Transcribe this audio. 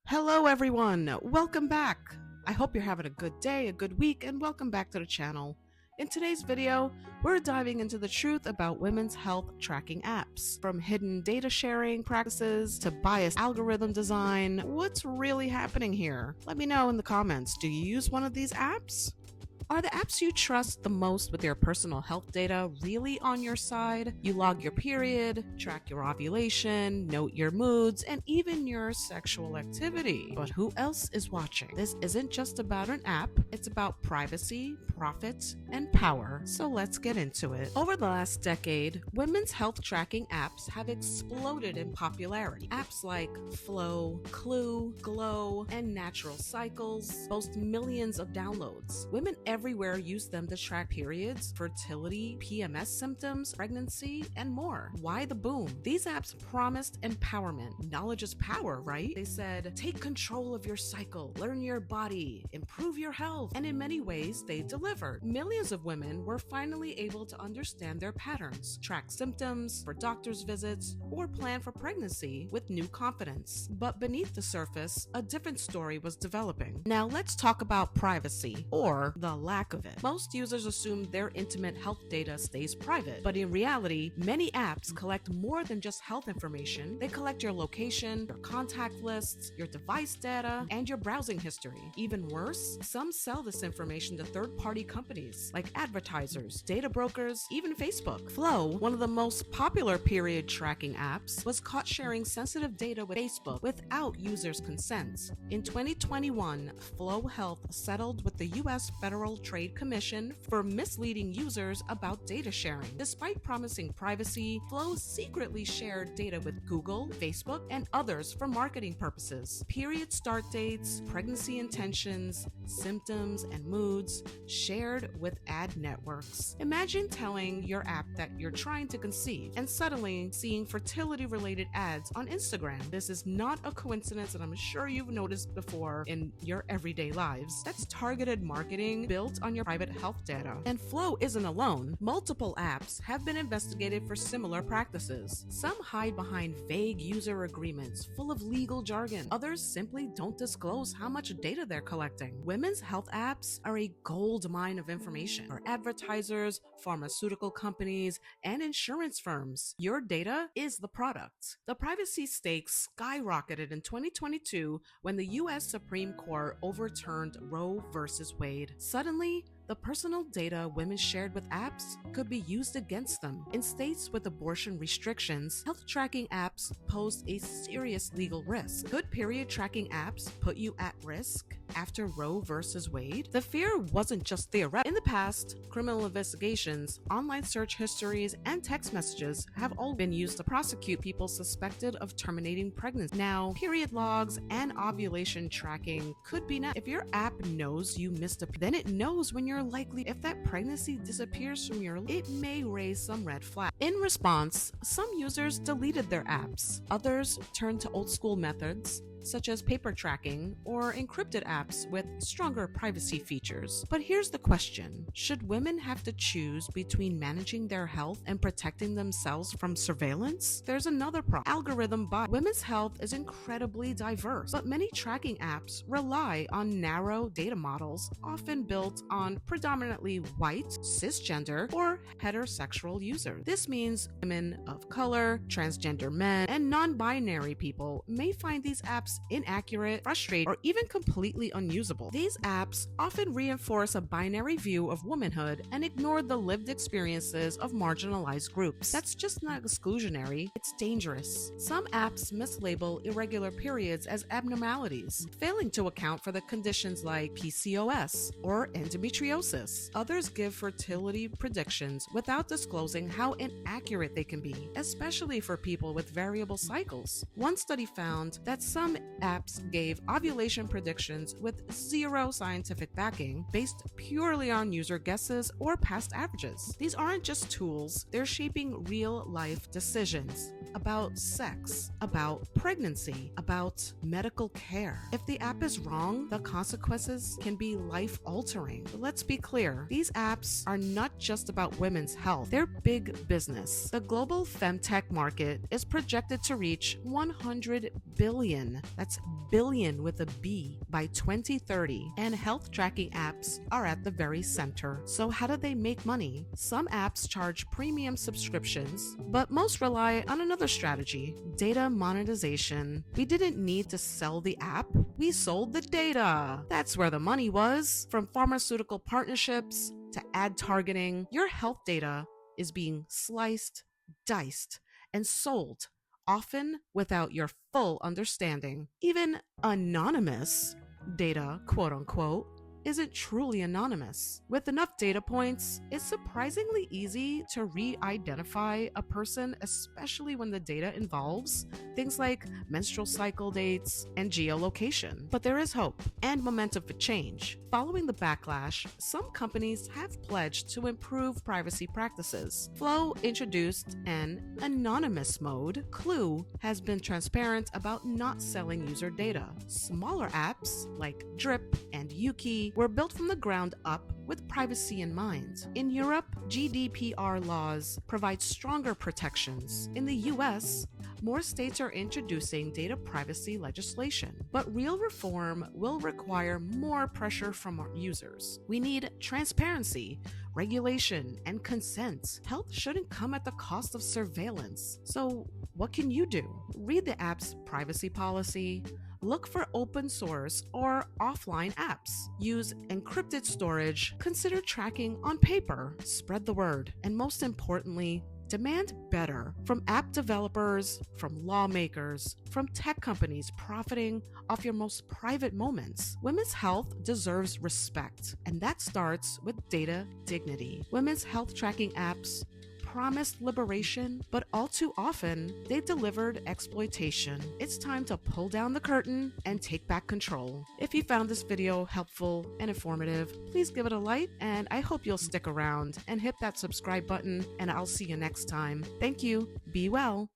Hello, everyone. Welcome back. I hope you're having a good day, a good week, and welcome back to the channel. In today's video, we're diving into the truth about women's health tracking apps. From hidden data sharing practices to biased algorithm design, what's really happening here? Let me know in the comments. Do you use one of these apps? Are the apps you trust the most with your personal health data really on your side? You log your period, track your ovulation, note your moods, and even your sexual activity. But who else is watching? This isn't just about an app, it's about privacy, profit, and power. So let's get into it. Over the last decade, women's health tracking apps have exploded in popularity. Apps like Flow, Clue, Glow, and Natural Cycles boast millions of downloads. Women everywhere use them to track periods, fertility, PMS symptoms, pregnancy, and more. Why the boom? These apps promised empowerment. Knowledge is power, right? They said, take control of your cycle, learn your body, improve your health. And in many ways, they delivered. Millions of women were finally able to understand their patterns, track symptoms for doctor's visits, or plan for pregnancy with new confidence. But beneath the surface, a different story was developing. Now let's talk about privacy, or the lack of it. Most users assume their intimate health data stays private, but in reality, many apps collect more than just health information. They collect your location, your contact lists, your device data, and your browsing history. Even worse, some sell this information to third-party companies like advertisers, data brokers, even Facebook. Flow, one of the most popular period tracking apps, was caught sharing sensitive data with Facebook without users' consent. In 2021, Flow Health settled with the U.S. Federal Trade Commission for misleading users about data sharing. Despite promising privacy, Flow secretly shared data with Google, Facebook, and others for marketing purposes. Period start dates, pregnancy intentions, symptoms, and moods shared with ad networks. Imagine telling your app that you're trying to conceive and suddenly seeing fertility-related ads on Instagram. This is not a coincidence, and I'm sure you've noticed before in your everyday lives. That's targeted marketing built on your private health data. And Flow isn't alone. Multiple apps have been investigated for similar practices. Some hide behind vague user agreements full of legal jargon. Others simply don't disclose how much data they're collecting. Women's health apps are a gold mine of information for advertisers, pharmaceutical companies, and insurance firms. Your data is the product. The privacy stakes skyrocketed in 2022 when the U.S. Supreme Court overturned Roe versus Wade. Suddenly, the personal data women shared with apps could be used against them. In states with abortion restrictions, health tracking apps pose a serious legal risk. Could period tracking apps put you at risk after Roe versus Wade? The fear wasn't just theoretical. In the past, criminal investigations, online search histories, and text messages have all been used to prosecute people suspected of terminating pregnancy. Now, period logs and ovulation tracking could be next. If your app knows you missed then it knows when you're likely. If that pregnancy disappears from your, it may raise some red flags. In response, some users deleted their apps. Others turned to old school methods such as paper tracking or encrypted apps with stronger privacy features. But here's the question: should women have to choose between managing their health and protecting themselves from surveillance? There's another problem: algorithm bias. Women's health is incredibly diverse, but many tracking apps rely on narrow data models, often built on predominantly white, cisgender, or heterosexual users. This means women of color, transgender men, and non-binary people may find these apps inaccurate, frustrating, or even completely unusable. These apps often reinforce a binary view of womanhood and ignore the lived experiences of marginalized groups. That's just not exclusionary, it's dangerous. Some apps mislabel irregular periods as abnormalities, failing to account for the conditions like PCOS or endometriosis. Others give fertility predictions without disclosing how inaccurate they can be, especially for people with variable cycles. One study found that some apps gave ovulation predictions with zero scientific backing, based purely on user guesses or past averages. These aren't just tools, they're shaping real-life decisions about sex, about pregnancy, about medical care. If the app is wrong, the consequences can be life-altering. But let's be clear, these apps are not just about women's health, they're big business. The global femtech market is projected to reach $100 billion That's billion with a B by 2030, and health tracking apps are at the very center. So how do they make money? Some apps charge premium subscriptions, but most rely on another strategy: data monetization. We didn't need to sell the app, we sold the data. That's where the money was. From pharmaceutical partnerships to ad targeting, your health data is being sliced, diced, and sold, often without your full understanding. Even anonymous data, quote unquote, isn't truly anonymous. With enough data points, it's surprisingly easy to re-identify a person, especially when the data involves things like menstrual cycle dates and geolocation. But there is hope and momentum for change. Following the backlash, some companies have pledged to improve privacy practices. Flow introduced an anonymous mode. Clue has been transparent about not selling user data. Smaller apps like Drip and Yuki were built from the ground up with privacy in mind. In Europe, GDPR laws provide stronger protections. In the US, more states are introducing data privacy legislation, but real reform will require more pressure from our users. We need transparency, regulation, and consent. Health shouldn't come at the cost of surveillance. So, what can you do? Read the app's privacy policy. Look for open source or offline apps. Use encrypted storage. Consider tracking on paper. Spread the word. And most importantly, demand better from app developers, from lawmakers, from tech companies profiting off your most private moments. Women's health deserves respect, and that starts with data dignity. Women's health tracking apps promised liberation, but all too often, they delivered exploitation. It's time to pull down the curtain and take back control. If you found this video helpful and informative, please give it a like, and I hope you'll stick around and hit that subscribe button, and I'll see you next time. Thank you. Be well.